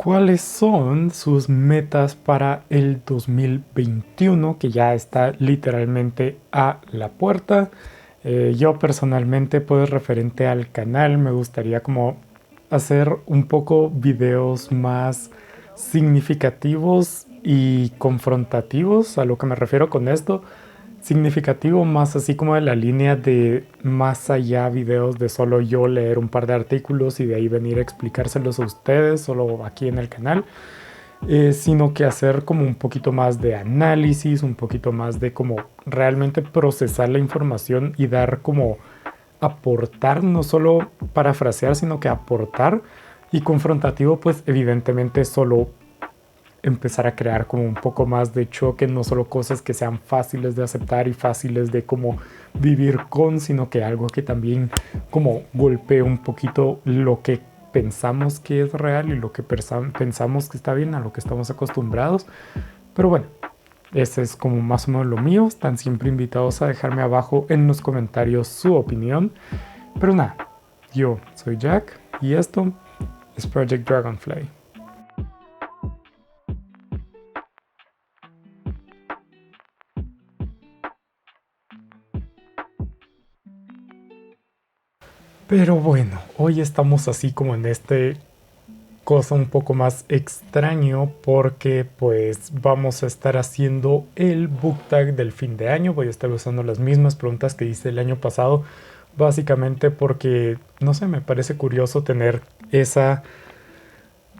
¿Cuáles son sus metas para el 2021 que ya está literalmente a la puerta? Yo personalmente, pues referente al canal, me gustaría como hacer un poco videos más significativos y confrontativos. A lo que me refiero con esto, significativo más así como de la línea de más allá videos de solo yo leer un par de artículos y de ahí venir a explicárselos a ustedes solo aquí en el canal, sino que hacer como un poquito más de análisis, un poquito más de como realmente procesar la información y dar como aportar, no solo parafrasear, sino que aportar. Y confrontativo, pues evidentemente solo empezar a crear como un poco más de choque, no solo cosas que sean fáciles de aceptar y fáciles de como vivir con, sino que algo que también como golpee un poquito lo que pensamos que es real y lo que pensamos que está bien, a lo que estamos acostumbrados. Pero bueno, ese es como más o menos lo mío. Están siempre invitados a dejarme abajo en los comentarios su opinión. Pero nada, yo soy Jack y esto es Project Dragonfly. Pero bueno, hoy estamos así como en este cosa un poco más extraño porque pues vamos a estar haciendo el book tag del fin de año. Voy a estar usando las mismas preguntas que hice el año pasado, básicamente porque, no sé, me parece curioso tener esa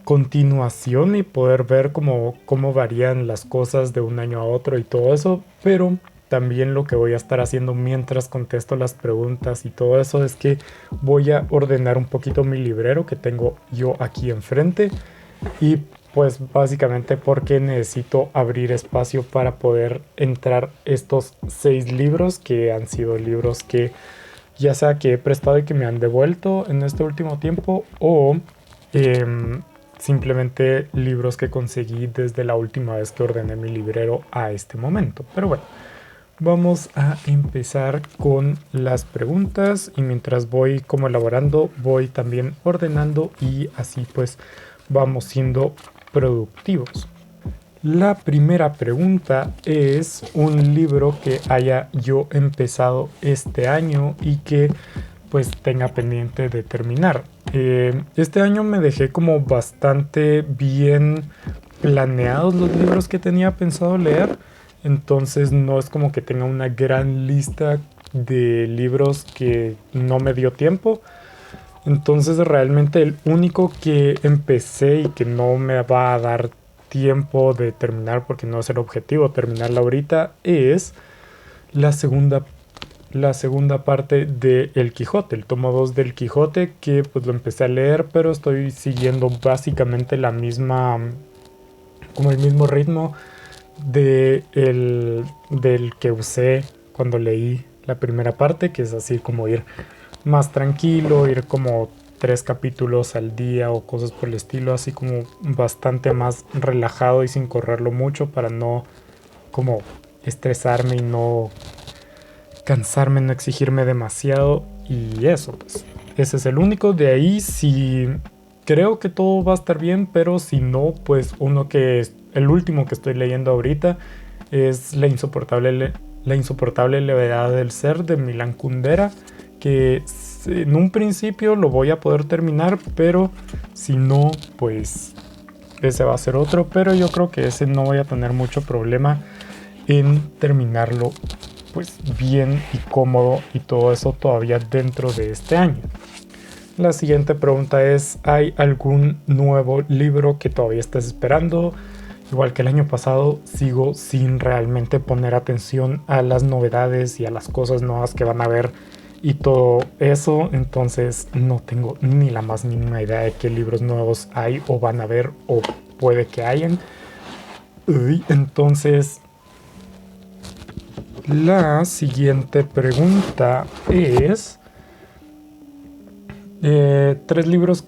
continuación y poder ver cómo varían las cosas de un año a otro y todo eso, pero también lo que voy a estar haciendo mientras contesto las preguntas y todo eso es que voy a ordenar un poquito mi librero que tengo yo aquí enfrente y pues básicamente porque necesito abrir espacio para poder entrar estos 6 libros que han sido libros que ya sea que he prestado y que me han devuelto en este último tiempo o simplemente libros que conseguí desde la última vez que ordené mi librero a este momento. Pero bueno, vamos a empezar con las preguntas y mientras voy como elaborando, voy también ordenando y así pues vamos siendo productivos. La primera pregunta es un libro que haya yo empezado este año y que pues tenga pendiente de terminar. Este año me dejé como bastante bien planeados los libros que tenía pensado leer, entonces no es como que tenga una gran lista de libros que no me dio tiempo. Entonces realmente el único que empecé y que no me va a dar tiempo de terminar porque no es el objetivo terminarla ahorita es la segunda la segunda parte de El Quijote, el tomo 2 del Quijote, que pues lo empecé a leer, pero estoy siguiendo básicamente la misma, como el mismo ritmo del que usé cuando leí la primera parte, que es así como ir más tranquilo, ir como 3 capítulos al día o cosas por el estilo, así como bastante más relajado y sin correrlo mucho para no como estresarme y no cansarme, no exigirme demasiado y eso, pues ese es el único. De ahí si creo que todo va a estar bien, pero si no, pues uno que es el último que estoy leyendo ahorita es la insoportable levedad del ser de Milan Kundera, que en un principio lo voy a poder terminar, pero si no, pues ese va a ser otro, pero yo creo que ese no voy a tener mucho problema en terminarlo pues bien y cómodo y todo eso todavía dentro de este año. La siguiente pregunta es, ¿hay algún nuevo libro que todavía estés esperando? Igual que el año pasado, sigo sin realmente poner atención a las novedades y a las cosas nuevas que van a haber y todo eso, entonces no tengo ni la más mínima idea de qué libros nuevos hay o van a haber o puede que hayan. Entonces la siguiente pregunta es 3 libros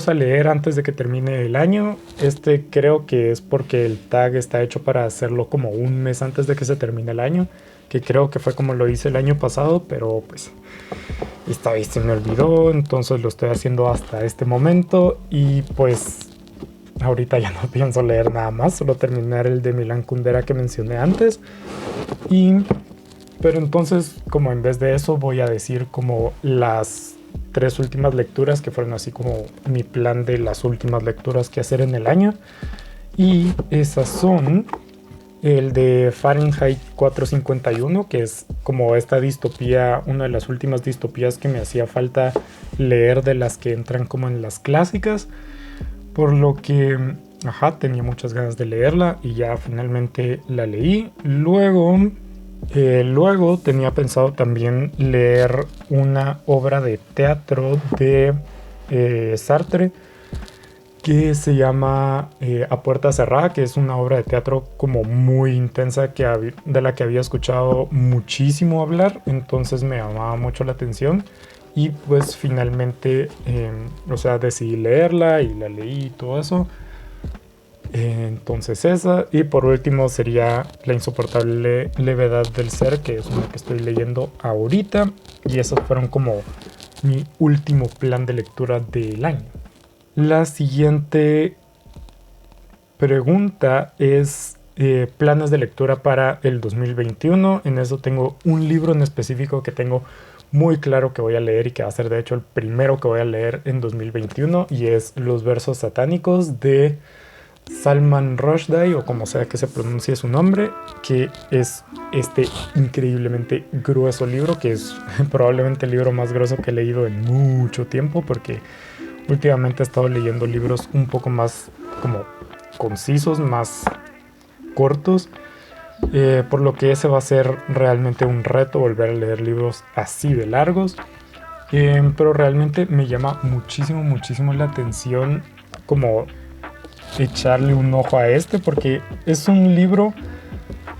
a leer antes de que termine el año. Este creo que es porque el tag está hecho para hacerlo como un mes antes de que se termine el año. que creo que fue como lo hice el año pasado, pero pues esta vez se me olvidó, entonces lo estoy haciendo hasta este momento y pues ahorita ya no pienso leer nada más, solo terminar el de Milan Kundera que mencioné antes. Pero entonces, como en vez de eso, voy a decir como las 3 últimas lecturas que fueron así como mi plan de las últimas lecturas que hacer en el año. Y esas son el de Fahrenheit 451, que es como esta distopía, una de las últimas distopías que me hacía falta leer de las que entran como en las clásicas. Por lo que, tenía muchas ganas de leerla y ya finalmente la leí. Luego tenía pensado también leer una obra de teatro de Sartre que se llama A Puerta Cerrada, que es una obra de teatro como muy intensa de la que había escuchado muchísimo hablar, entonces me llamaba mucho la atención y pues finalmente, decidí leerla y la leí y todo eso. Entonces esa, y por último sería La insoportable levedad del ser, que es una que estoy leyendo ahorita, y esos fueron como mi último plan de lectura del año. La siguiente pregunta es planes de lectura para el 2021. En eso tengo un libro en específico que tengo muy claro que voy a leer y que va a ser de hecho el primero que voy a leer en 2021, y es Los versos satánicos de Salman Rushdie, o como sea que se pronuncie su nombre, que es este increíblemente grueso libro, que es probablemente el libro más grueso que he leído en mucho tiempo, porque últimamente he estado leyendo libros un poco más como concisos, más cortos, por lo que ese va a ser realmente un reto volver a leer libros así de largos, pero realmente me llama muchísimo la atención como echarle un ojo a este, porque es un libro,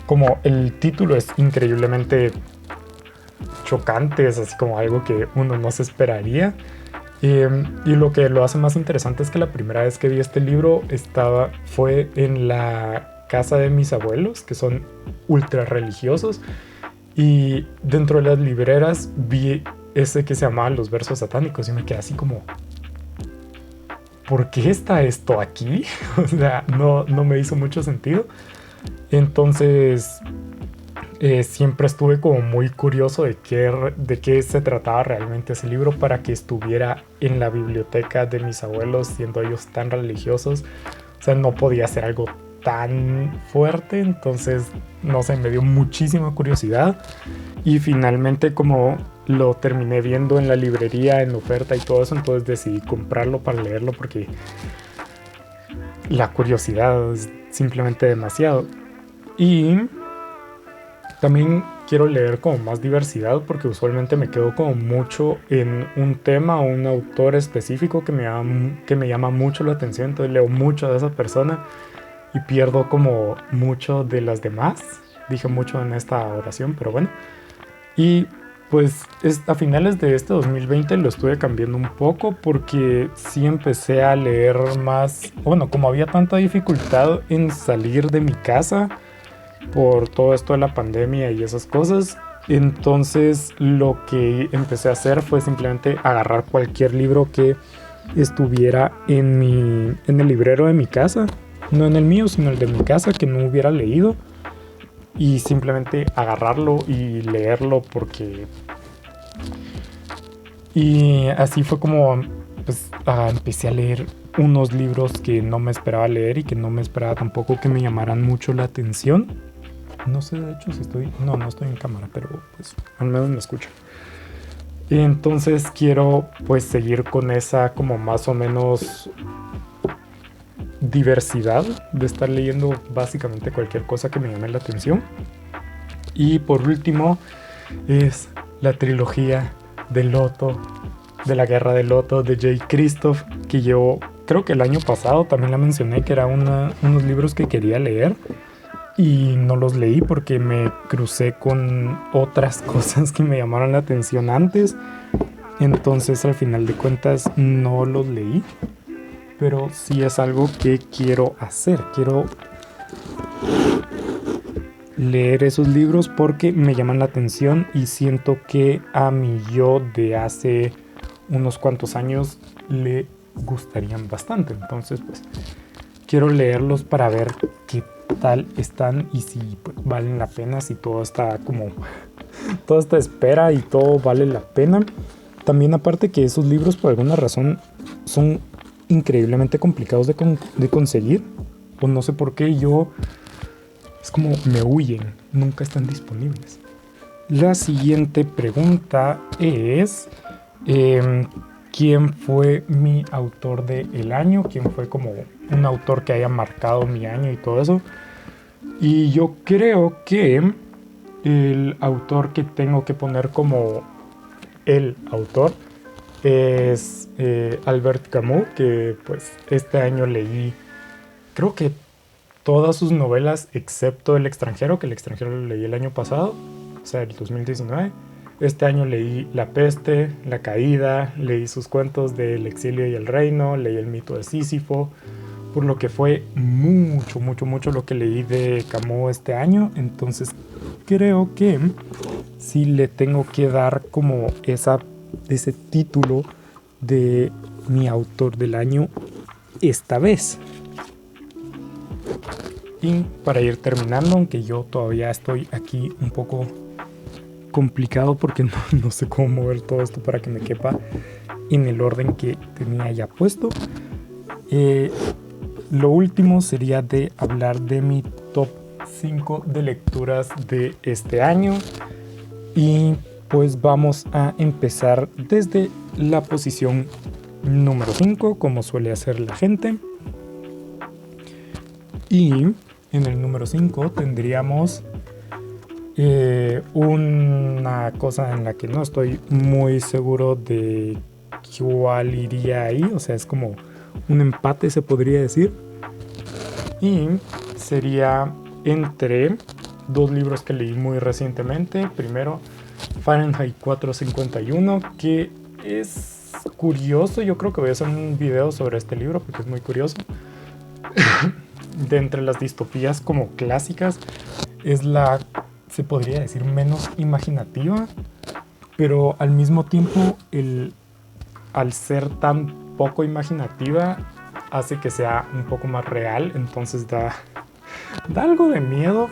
como el título es increíblemente chocante, es así como algo que uno no se esperaría. Y lo que lo hace más interesante es que la primera vez que vi este libro fue en la casa de mis abuelos, que son ultra religiosos, y dentro de las libreras vi ese que se llamaba Los versos satánicos y me quedé así como, ¿por qué está esto aquí? O sea, no me hizo mucho sentido. Entonces, siempre estuve como muy curioso de qué se trataba realmente ese libro para que estuviera en la biblioteca de mis abuelos, siendo ellos tan religiosos. O sea, no podía ser algo tan fuerte, entonces, no sé, me dio muchísima curiosidad. Y finalmente, como lo terminé viendo en la librería en oferta y todo eso, entonces decidí comprarlo para leerlo porque la curiosidad es simplemente demasiado. Y también quiero leer como más diversidad, porque usualmente me quedo como mucho en un tema o un autor específico que me llama mucho la atención, entonces leo mucho de esa persona y pierdo como mucho de las demás. Dije mucho en esta oración, pero bueno. Y pues a finales de este 2020 lo estuve cambiando un poco, porque sí empecé a leer más, bueno, como había tanta dificultad en salir de mi casa por todo esto de la pandemia y esas cosas, entonces lo que empecé a hacer fue simplemente agarrar cualquier libro que estuviera en el librero de mi casa, no en el mío, sino el de mi casa, que no hubiera leído, y simplemente agarrarlo y leerlo, porque... Y así fue como pues, empecé a leer unos libros que no me esperaba leer y que no me esperaba tampoco que me llamaran mucho la atención. No sé de hecho si estoy... No estoy en cámara, pero pues al menos me escucho. Y entonces quiero pues seguir con esa como más o menos diversidad de estar leyendo básicamente cualquier cosa que me llame la atención. Y por último es la trilogía de Loto, de la Guerra de Loto de Jay Kristoff, que yo creo que el año pasado también la mencioné, que era unos libros que quería leer y no los leí porque me crucé con otras cosas que me llamaron la atención antes, entonces al final de cuentas no los leí, pero sí es algo que quiero hacer. leer esos libros porque me llaman la atención y siento que a mi yo de hace unos cuantos años le gustarían bastante. Entonces, pues quiero leerlos para ver qué tal están y si pues, valen la pena, si todo está como toda esta espera y todo vale la pena. También aparte que esos libros por alguna razón son increíblemente complicados de conseguir, o no sé por qué, es como me huyen, nunca están disponibles. La siguiente pregunta es ¿quién fue mi autor del año? ¿Quién fue como un autor que haya marcado mi año y todo eso? Y yo creo que el autor que tengo que poner como el autor es Albert Camus, que pues este año leí, creo que todas sus novelas excepto El extranjero, que El extranjero lo leí el año pasado, o sea, el 2019. Este año leí La peste, La caída, leí sus cuentos del exilio y el reino, leí El mito de Sísifo, por lo que fue mucho lo que leí de Camus este año. Entonces creo que sí le tengo que dar como ese título de mi autor del año esta vez. Y para ir terminando, aunque yo todavía estoy aquí un poco complicado porque no sé cómo mover todo esto para que me quepa en el orden que tenía ya puesto. Lo último sería de hablar de mi top 5 de lecturas de este año. Y pues vamos a empezar desde la posición número 5, como suele hacer la gente. Y en el número 5 tendríamos una cosa en la que no estoy muy seguro de cuál iría ahí. O sea, es como un empate, se podría decir. Y sería entre dos libros que leí muy recientemente. Primero, Fahrenheit 451, que es curioso. Yo creo que voy a hacer un video sobre este libro porque es muy curioso. De entre las distopías como clásicas, es la, se podría decir, menos imaginativa, pero al mismo tiempo, al ser tan poco imaginativa, hace que sea un poco más real. Entonces da algo de miedo.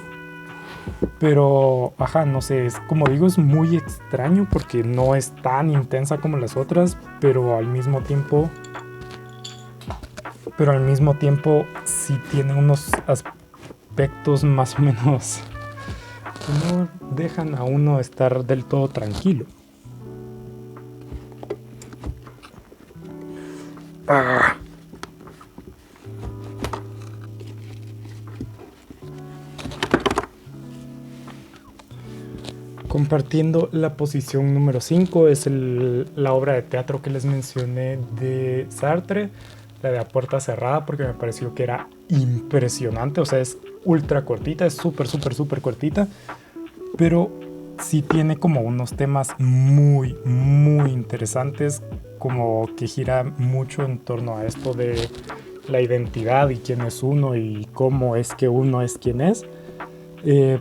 Pero, no sé, es como digo, es muy extraño porque no es tan intensa como las otras, pero al mismo tiempo sí tiene unos aspectos más o menos que no dejan a uno estar del todo tranquilo. Compartiendo la posición número 5 es la obra de teatro que les mencioné de Sartre, la de A Puerta Cerrada, porque me pareció que era impresionante. O sea, es ultra cortita, es súper cortita, pero sí tiene como unos temas muy interesantes, como que gira mucho en torno a esto de la identidad y quién es uno y cómo es que uno es quien es.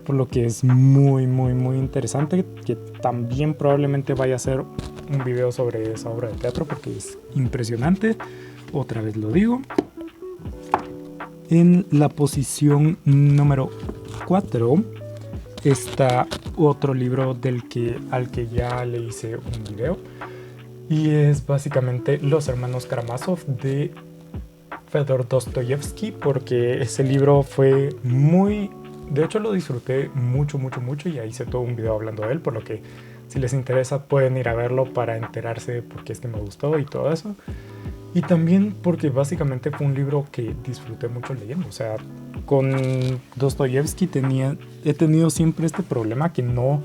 Por lo que es muy interesante, que también probablemente vaya a hacer un video sobre esa obra de teatro porque es impresionante. Otra vez lo digo. En la posición número 4 está otro libro al que ya le hice un video, y es básicamente Los hermanos Karamazov de Fedor Dostoyevsky, porque ese libro fue de hecho lo disfruté mucho y ya hice todo un video hablando de él, por lo que si les interesa pueden ir a verlo para enterarse de por qué es que me gustó y todo eso. Y también porque básicamente fue un libro que disfruté mucho leyendo. O sea, con Dostoyevsky he tenido siempre este problema que no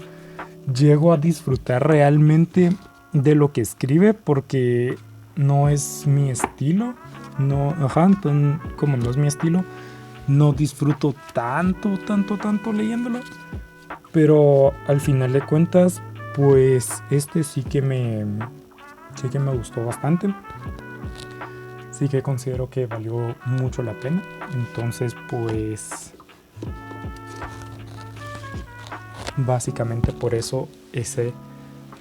llego a disfrutar realmente de lo que escribe porque no es mi estilo. Entonces, como no es mi estilo, no disfruto tanto leyéndolo. Pero al final de cuentas, pues sí que me gustó bastante. Sí que considero que valió mucho la pena. Entonces, pues básicamente por eso ese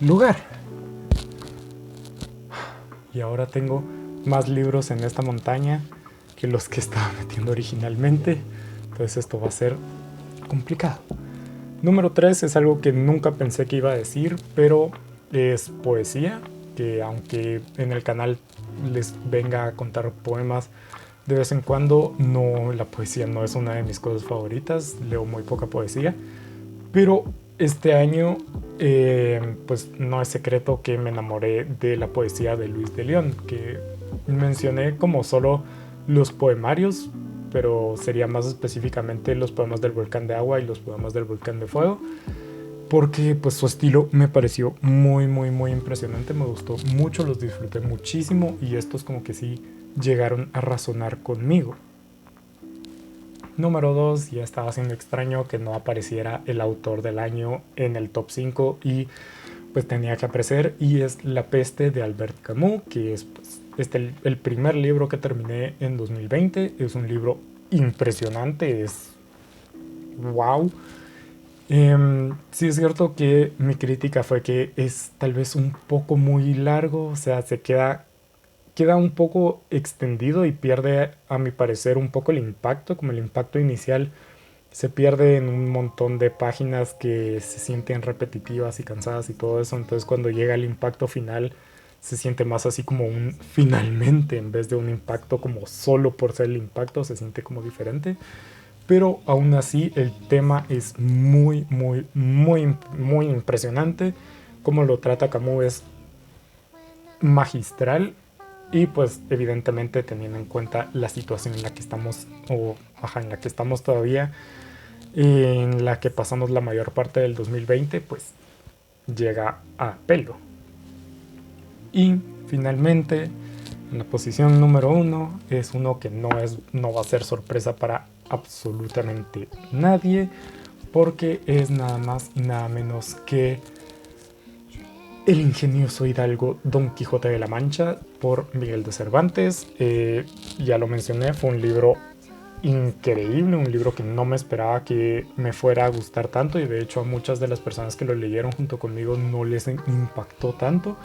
lugar. Y ahora tengo más libros en esta montaña que los que estaba metiendo originalmente, entonces esto va a ser complicado. Número 3 es algo que nunca pensé que iba a decir, pero es poesía, que aunque en el canal les venga a contar poemas de vez en cuando, no, la poesía no es una de mis cosas favoritas, leo muy poca poesía, pero este año pues no es secreto que me enamoré de la poesía de Luis de León, que mencioné como solo los poemarios, pero sería más específicamente los poemas del Volcán de Agua y los poemas del Volcán de Fuego, porque pues su estilo me pareció muy impresionante, me gustó mucho, los disfruté muchísimo y estos como que sí llegaron a razonar conmigo. Número 2, ya estaba siendo extraño que no apareciera el autor del año en el top 5 y pues tenía que aparecer, y es La peste de Albert Camus, que es pues, el primer libro que terminé en 2020. Es un libro impresionante, es wow. Sí es cierto que mi crítica fue que es tal vez un poco muy largo, o sea, queda un poco extendido y pierde, a mi parecer, un poco el impacto, como el impacto inicial se pierde en un montón de páginas que se sienten repetitivas y cansadas y todo eso. Entonces cuando llega el impacto final se siente más así como un finalmente, en vez de un impacto como solo por ser el impacto, se siente como diferente. Pero aún así el tema es muy impresionante. Como lo trata Camus es magistral, y pues evidentemente teniendo en cuenta la situación en la que estamos, en la que estamos todavía, en la que pasamos la mayor parte del 2020, pues llega a pelo. Y finalmente, en la posición número 1 es uno que no va a ser sorpresa para absolutamente nadie, porque es nada más y nada menos que El ingenioso hidalgo Don Quijote de la Mancha, por Miguel de Cervantes. Ya lo mencioné, fue un libro increíble, un libro que no me esperaba que me fuera a gustar tanto, y de hecho a muchas de las personas que lo leyeron junto conmigo no les impactó tanto,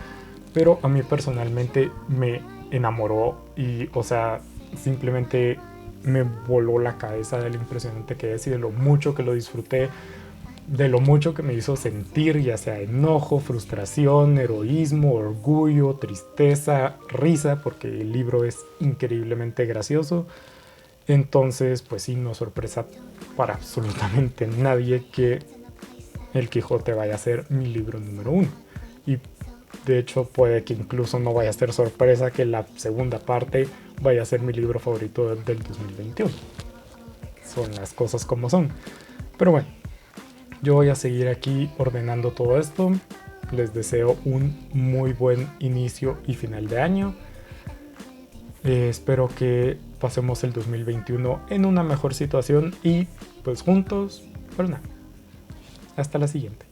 pero a mí personalmente me enamoró y, o sea, simplemente me voló la cabeza de lo impresionante que es y de lo mucho que lo disfruté, de lo mucho que me hizo sentir, ya sea enojo, frustración, heroísmo, orgullo, tristeza, risa, porque el libro es increíblemente gracioso. Entonces, pues sí, no sorpresa para absolutamente nadie que El Quijote vaya a ser mi libro número 1. Y de hecho puede que incluso no vaya a ser sorpresa que la segunda parte vaya a ser mi libro favorito del 2021. Son las cosas como son. Pero bueno, yo voy a seguir aquí ordenando todo esto. Les deseo un muy buen inicio y final de año. Espero que pasemos el 2021 en una mejor situación y pues juntos, pues nada, hasta la siguiente.